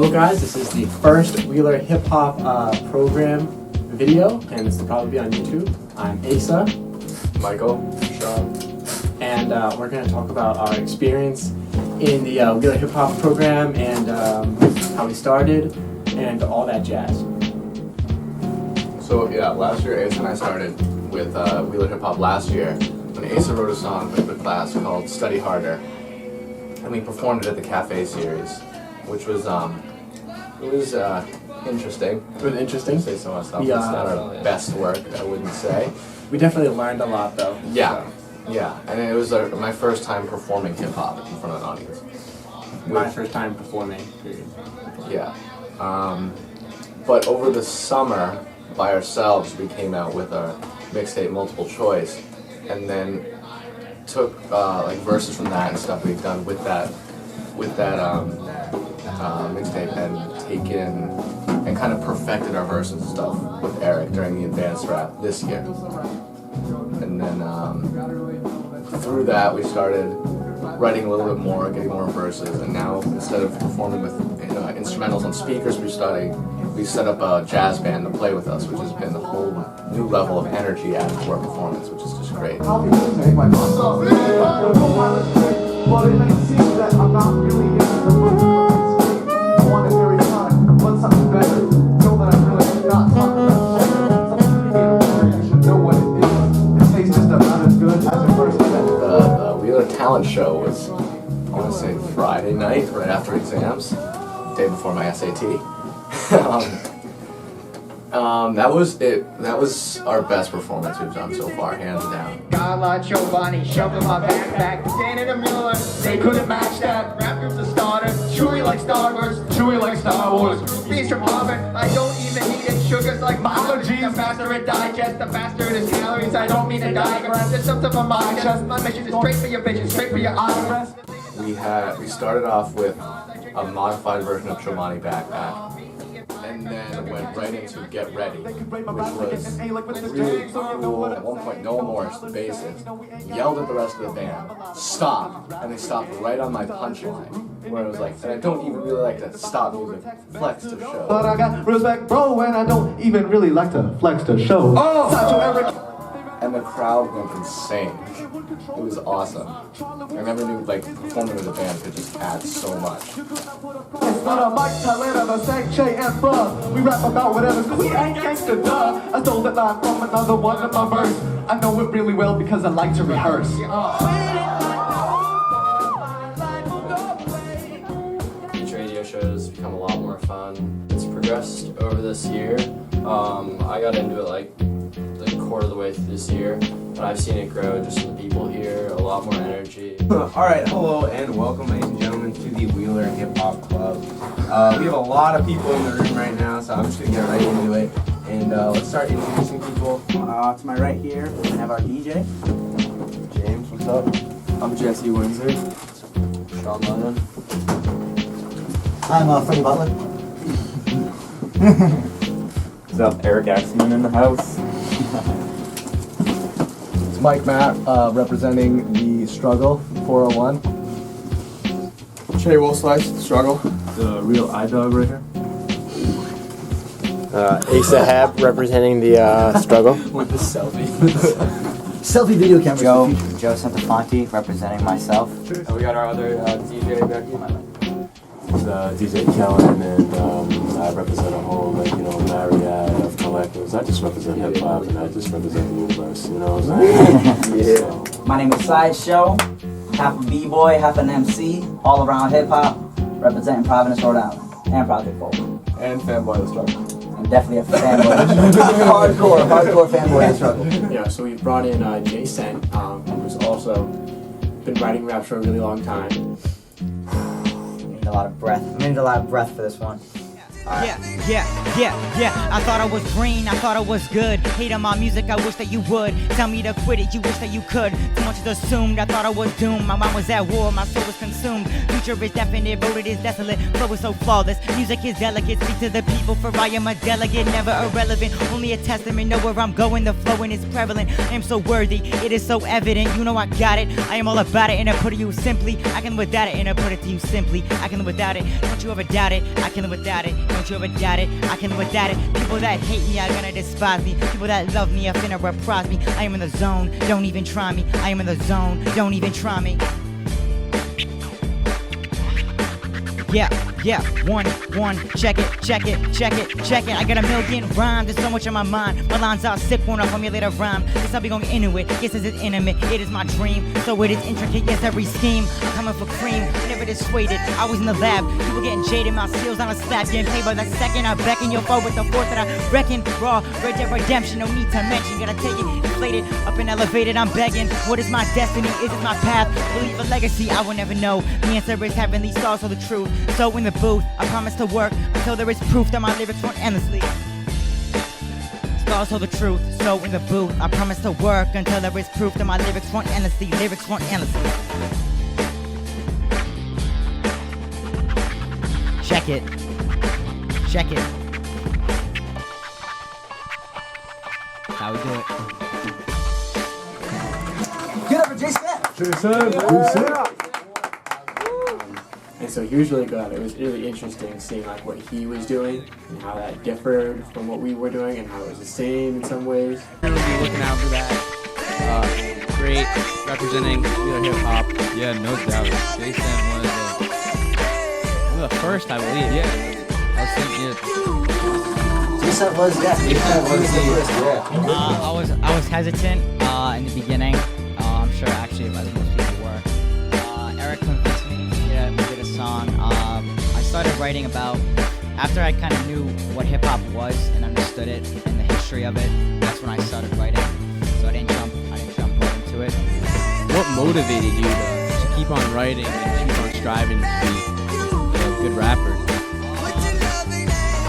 Hello guys, this is the first Wheeler Hip Hop program video, and this will probably be on YouTube. I'm Asa. Michael. Sean. And we're going to talk about our experience in the Wheeler Hip Hop program and how we started and all that jazz. So yeah, last year Asa and I started with Wheeler Hip Hop last year when Asa wrote a song with the class called Study Harder. And we performed it at the Cafe Series, which was interesting. It was interesting. To say so myself. It's not our best work, I wouldn't say. We definitely learned a lot though. Yeah, yeah. And it was my first time performing hip hop in front of an audience. My first time performing, period. Yeah. But over the summer, by ourselves, we came out with our mixtape Multiple Choice, and then took like verses from that and stuff we've done with that mixtape and taken and kind of perfected our verses and stuff with Eric during the advanced rap this year. And then through that we started writing a little bit more, getting more verses, and now instead of performing with instrumentals on speakers, we set up a jazz band to play with us, which has been a whole new level of energy added to our performance, which is just great. The Wheeler Talent Show was, I want to say, Friday night, right after exams, day before my SAT. That was it. That was our best performance we've done so far, hands down. God like Giovanni, shoved in my backpack. Danny and Mueller, they couldn't match that. Rap group's a starter, chewy like Star Wars, chewy like Star Wars. Beans from Harvard, I don't even need it. Sugars like my allergies. The faster it digests, the faster it is calories. I don't mean a diagram, there's something for my chest. My mission is straight for your bitches, straight for your IRS. We started off with a modified version of Giovanni Backpack, and then went right into Get Ready, which was really cool. At one point, Noah Morris, the bassist, yelled at the rest of the band, "Stop!" And they stopped right on my punchline, where it was like, and I don't even really like to stop music, flex to show. But I got respect, bro, and I don't even really like to flex to show. And the crowd went insane. It was awesome. I never knew performing with a band could just add so much. It's not a mic talent of a Saint Che and bruh. We rap about whatever, cause we ain't gangsta, duh. I stole that line from another one of my verse. I know it really well because I like to rehearse. Each radio show has become a lot more fun. It's progressed over this year. I got into it like quarter of the way through this year, but I've seen it grow just from the people here, a lot more energy. Alright, hello and welcome ladies and gentlemen to the Wheeler Hip Hop Club. We have a lot of people in the room right now, so I'm just going to get right into it. And let's start introducing people. To my right here, we have our DJ. James, what's up? I'm Jesse Windsor. Sean Lennon. I'm Freddie Butler. What's up? Eric Axman in the house. It's Mike Matt, representing the Struggle 401. Che Wolfslice, Struggle. The real iDog right here. Asa Hab, representing the Struggle. With the selfie. Selfie video camera. Joe Santafonte, representing myself. And we got our other DJ back here. It's DJ Kellen, and I represent a whole, myriad of collectives. I just represent hip hop, and I just represent the universe, you know what I'm saying? Yeah. So. My name is Sideshow, half a B-boy, half an MC, all around hip hop, representing Providence, Rhode Island, and Project Folk. And Fanboy the Struggle. I'm definitely a fanboy. hardcore fanboy of the Struggle. Yeah, so we brought in Jason, who's also been writing raps for a really long time. I need a lot of breath for this one. Yeah. I thought I was green, I thought I was good. Hate on my music, I wish that you would. Tell me to quit it, you wish that you could. Too much is assumed, I thought I was doomed. My mind was at war, my soul was consumed. Future is definite, road it is desolate. Flow is so flawless, music is delicate. Speak to the people, for I am a delegate. Never irrelevant, only a testament. Know where I'm going, the flowing is prevalent. I am so worthy, it is so evident. You know I got it, I am all about it. And I put it to you simply, I can live without it. And I put it to you simply, I can live without it. Don't you ever doubt it, I can live without it. Don't you ever doubt it, I can live without it. People that hate me are gonna despise me. People that love me are finna reprise me. I am in the zone, don't even try me. I am in the zone, don't even try me. Yeah, one, check it. I got a million rhymes, there's so much on my mind. My lines are sick, won't formulate a rhyme. Guess I'll be going into it, yes, it's intimate. It is my dream, so it is intricate, yes, every scheme. I'm coming for cream, never dissuaded. I was in the lab, people getting jaded. My skills on a slap, getting paid by the second. I beckon your foe with the fourth that I reckon. Raw, Red Dead Redemption, no need to mention. Gotta take it, inflated, up and elevated, I'm begging. What is my destiny, is it my path? Believe a legacy, I will never know. The answer is heavenly stars are the truth. So in the booth, I promise to work until there is proof that my lyrics run endlessly. Stars tell the truth. So in the booth, I promise to work until there is proof that my lyrics run endlessly. Lyrics run endlessly. Check it. How we do it. Get up for Jason. And so he was really good. It was really interesting seeing like what he was doing and how that differed from what we were doing and how it was the same in some ways. We'll be looking out for that. Great representing Wheeler hip hop. Yeah, no doubt. Jason was the first, I believe. Yeah. I was thinking Jason was I was hesitant in the beginning. I'm sure actually as most people were. Eric convinced me. We did a song. I started writing about after I kind of knew what hip hop was and understood it and the history of it. That's when I started writing. So I didn't jump right into it. What motivated you to keep on writing and keep on striving to be a good rapper?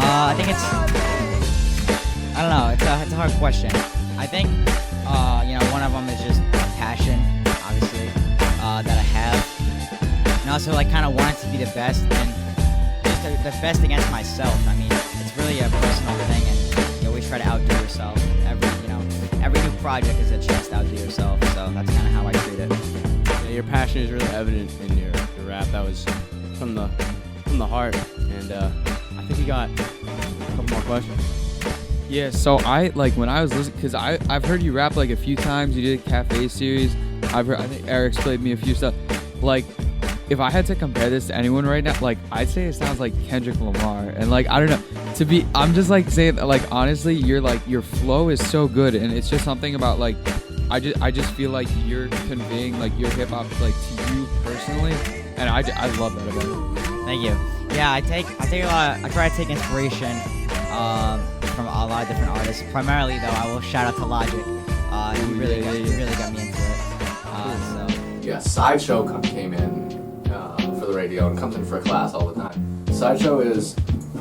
I think I don't know. It's a hard question. I think one of them is just passion, obviously, that I have. And also, kind of wanted to be the best and just the best against myself. I mean, it's really a personal thing, and you always try to outdo yourself. Every new project is a chance to outdo yourself. So that's kind of how I treat it. Yeah, your passion is really evident in your rap. That was from the heart. And I think we got a couple more questions. Yeah, so when I was listening, because I've heard you rap a few times. You did a cafe series. I think Eric's played me a few stuff. If I had to compare this to anyone right now, I'd say it sounds like Kendrick Lamar. And I don't know, I'm just saying honestly, your flow is so good, and it's just something about I just feel like you're conveying your hip hop to you personally, and I love that about it. Thank you. Yeah, I try to take inspiration from a lot of different artists. Primarily though, I will shout out to Logic. He really got me into it. Yeah, Sideshow came in for the radio and comes in for a class all the time. Sideshow is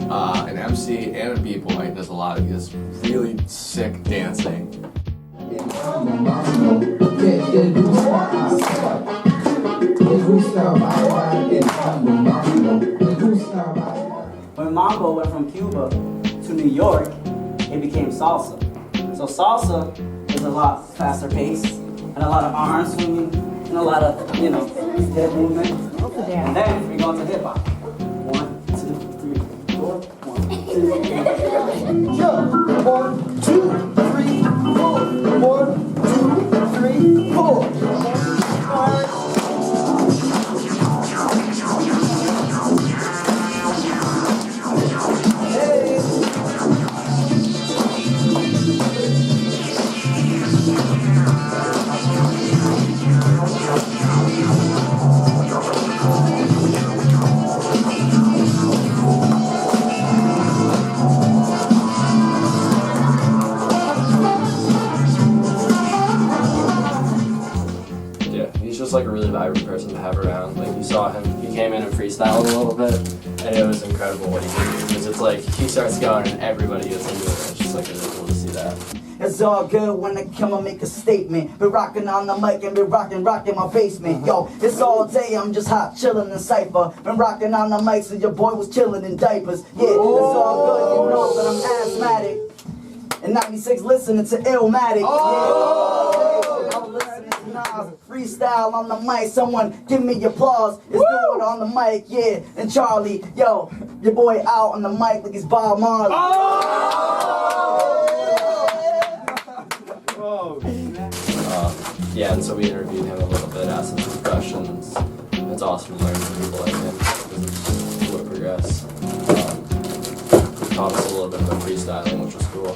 an MC and a b-boy. Does a lot of this really sick dancing. When Mambo went from Cuba to New York, it became salsa. So salsa is a lot faster pace and a lot of arm swinging and a lot of, head movement. And then we go into hip hop. 1, 2, 3, 4. 1, 2, 3. Yo, 1, 2, 3, 4. 1, 2, 3, 4. A really vibrant person to have around. You saw him, he came in and freestyled a little bit, and it was incredible what he did. He was it's like he starts going and everybody gets into it. It's just like really cool to see that. It's all good when I come and make a statement. Been rocking on the mic and been rocking my basement. Yo, it's all day, I'm just hot chillin' in cypher. Been rocking on the mic so your boy was chillin' in diapers. Yeah, it's all good, you know that I'm asthmatic. In 96 listening to Illmatic. Yeah. I'm listening to Nas, freestyle on the mic. Someone give me applause. It's doing on the mic, yeah. And Charlie, yo, your boy out on the mic like he's Bob Marley. Yeah, and so we interviewed him a little bit, asked him some questions. It's awesome to learn from people like him because it's cool to progress. Taught us a little bit about freestyling, which was cool.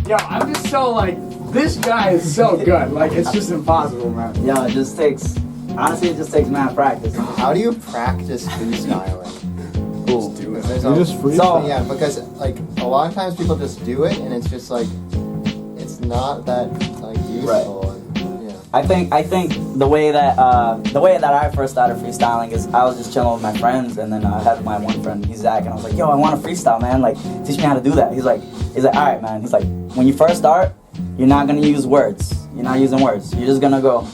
Yo, I'm just so like, this guy is so good. Like, it's just impossible, man. Yo, it just takes, honestly, it just takes mad practice. How do you practice freestyling? Just do it. There's You a- just freestyle? So, yeah, because like a lot of times people just do it and it's just like, it's not that like useful. And, yeah. I think the way that I first started freestyling is I was just chilling with my friends, and then I had my one friend, he's Zach, and I was like, yo, I want to freestyle, man. Like, teach me how to do that. He's like, all right, man. He's like, when you first start, you're not gonna use words. You're not using words. You're just gonna go.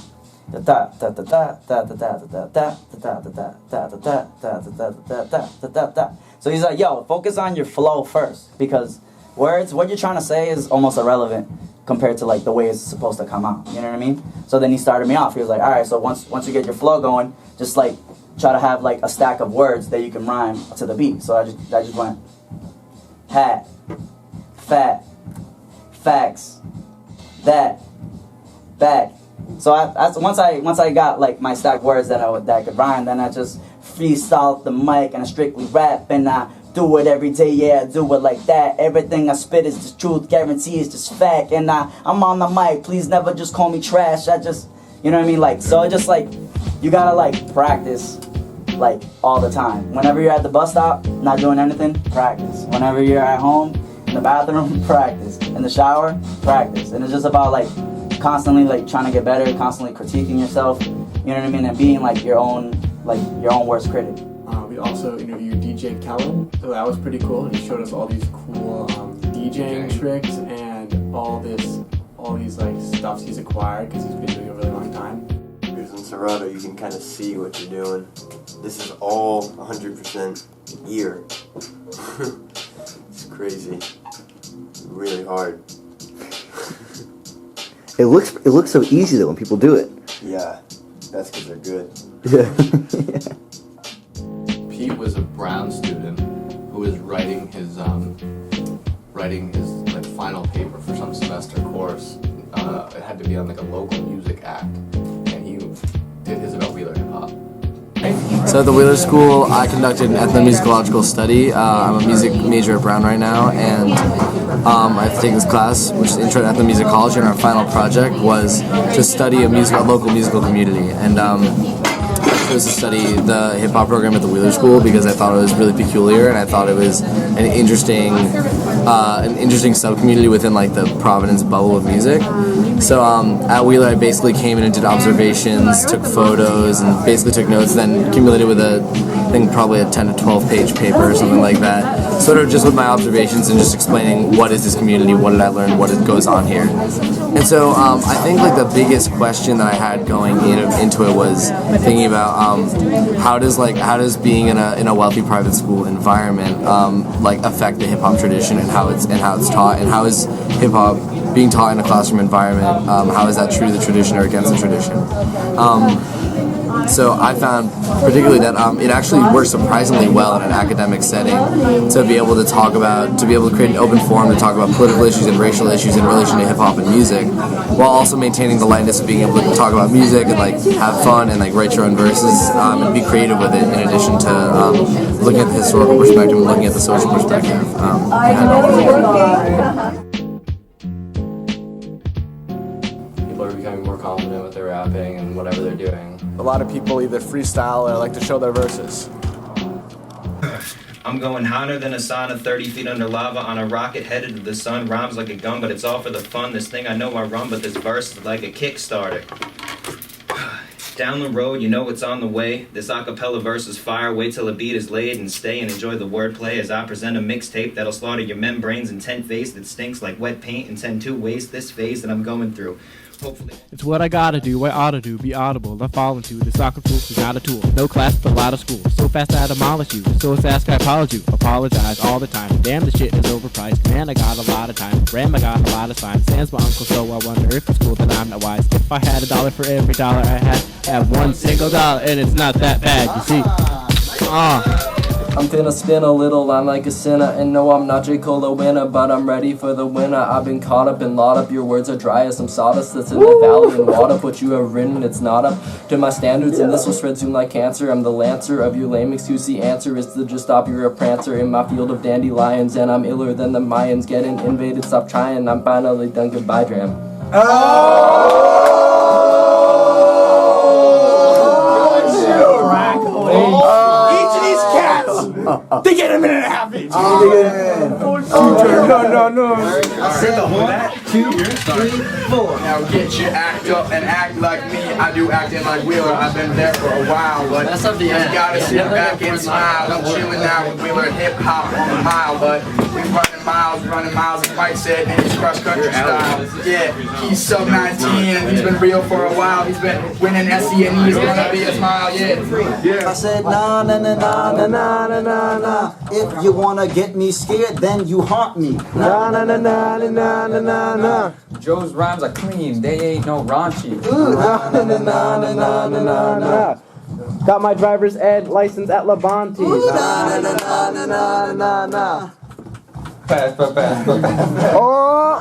So he's like, yo, focus on your flow first, because words, what you're trying to say is almost irrelevant compared to like the way it's supposed to come out. You know what I mean? So then he started me off. He was like, all right, so once you get your flow going, just like try to have like a stack of words that you can rhyme to the beat. So I just went hat, fat, facts, that, back. So once I got like my stack words that I could rhyme, then I just freestyle the mic and I strictly rap and I do it every day, yeah, I do it like that. Everything I spit is the truth, guarantee is just fact. And I'm on the mic, please never just call me trash. I just, you know what I mean? Like, so it's just like, you gotta like practice like all the time. Whenever you're at the bus stop, not doing anything, practice. Whenever you're at home, in the bathroom, practice. In the shower, practice. And it's just about like constantly like trying to get better, constantly critiquing yourself, you know what I mean? And being like your own worst critic. We also interviewed DJ Kellen, so that was pretty cool. He showed us all these cool DJing tricks and all these like stuffs he's acquired because he's been doing it a really long time. Because in Serato you can kind of see what you're doing. This is all 100% ear. It's crazy. Really hard. It looks so easy though when people do it. Yeah, that's because they're good. Yeah. Pete was a Brown student who was writing his like final paper for some semester course. It had to be on like a local music act, and he did his about Wheeler hip hop. So at the Wheeler School, I conducted an ethnomusicological study. I'm a music major at Brown right now, and I've taken this class, which is Intro to Ethnomusicology, and our final project was to study a local musical community. And I chose to study the hip-hop program at the Wheeler School because I thought it was really peculiar, and I thought it was an interesting sub-community within like the Providence bubble of music. So at Wheeler, I basically came in and did observations, took photos, and basically took notes, then accumulated with probably a 10 to 12 page paper or something like that. Sort of just with my observations and just explaining what is this community, what did I learn, what goes on here. And so I think like the biggest question that I had going into it was thinking about how does being in a wealthy private school environment like affect the hip hop tradition and how it's taught, and how is hip hop being taught in a classroom environment, how is that true to the tradition or against the tradition? So I found particularly that it actually works surprisingly well in an academic setting to be able to create an open forum to talk about political issues and racial issues in relation to hip hop and music, while also maintaining the lightness of being able to talk about music and like have fun and like write your own verses and be creative with it, in addition to looking at the historical perspective and looking at the social perspective. People are becoming more confident with their rapping and whatever they're doing. A lot of people either freestyle or like to show their verses. I'm going hotter than a sauna, 30 feet under lava on a rocket headed to the sun. Rhymes like a gun, but it's all for the fun. This thing I know I run, but this verse is like a Kickstarter. Down the road, you know it's on the way. This acapella verse is fire. Wait till the beat is laid and stay and enjoy the wordplay as I present a mixtape that'll slaughter your membranes in 10 phase that stinks like wet paint and 10 to waste this phase that I'm going through. Hopefully. It's what I gotta do, I ought to do, be audible, I fall into the soccer proof is not a tool. No class, but a lot of school. So fast I demolish you, so fast I apologize all the time. Damn, the shit is overpriced, man, I got a lot of time. Ram, I got a lot of time. Sans my uncle, so I wonder if it's cool that I'm not wise. If I had $1 for every dollar I have one single dollar, and it's not that bad, you see. I'm finna spin a little line like a sinner. And no, I'm not J. Cole a winner, but I'm ready for the winner. I've been caught up and lot up. Your words are dry as some sawdust that's in the valley and water. What you have written, it's not up to my standards, and this will spread soon like cancer. I'm the lancer of your lame excuse. The answer is to just stop. You're a prancer in my field of dandelions, and I'm iller than the Mayans. Getting invaded, stop trying. I'm finally done. Goodbye, Dram. They get a minute and a half each. No. Say the 1, 2, 3, 4. Now get your act up and act like me. I do acting like Wheeler. I've been there for a while, but That's up the you end. gotta sit back and smile. I'm chilling now with Wheeler hip hop on the mile, but we running miles, as Mike said, and he's cross country style. Yeah, he's sub 19 and he's been real for a while. He's been winning SE and he's gonna be a smile. Yeah. I said nah nah nah nah nah nah nah nah nah. If you wanna get me scared, then you haunt me. Nah nah nah nah nah nah nah nah nah. Joe's rhymes are clean, they ain't no raunchy. Nah nah nah nah nah nah nah nah. Got my driver's ed license at Labonte. Nah nah nah nah nah nah nah nah. Pass. Oh.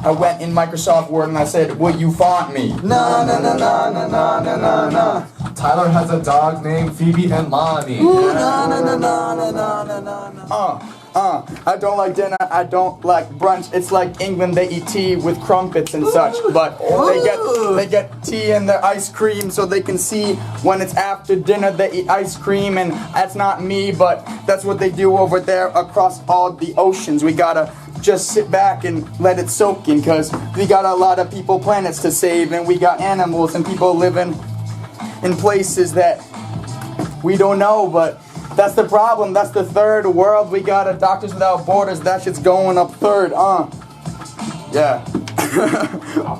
I went in Microsoft Word and I said, will you font me? Nah nah nah nah nah nah nah nah. Tyler has a dog named Phoebe and Lonnie. Nah nah nah nah nah nah nah. I don't like dinner, I don't like brunch. It's like England, they eat tea with crumpets and such. But they get tea in their ice cream so they can see when it's after dinner they eat ice cream. And that's not me, but that's what they do over there across all the oceans. We gotta just sit back and let it soak in, cause we got a lot of people, planets to save, and we got animals and people living in places that we don't know, but that's the problem. That's the third world. We got a Doctors Without Borders. That shit's going up third. Yeah.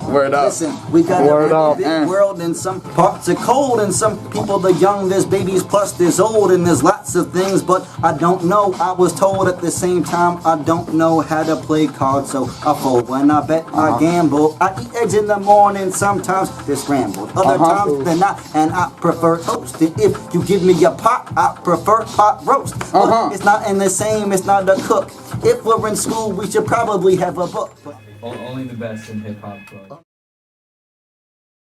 Word up. Listen, we got a really big world, and some parts are cold, and some people are young. There's babies, plus there's old, and there's lots of things, but I don't know. I was told at the same time I don't know how to play cards, so I fold. When I bet, I gamble. I eat eggs in the morning. Sometimes they're scrambled, other times they're not, and I prefer toasted. If you give me a pot, I prefer pot roast. But it's not in the same. It's not a cook. If we're in school, we should probably have a book. Only the best in hip hop club.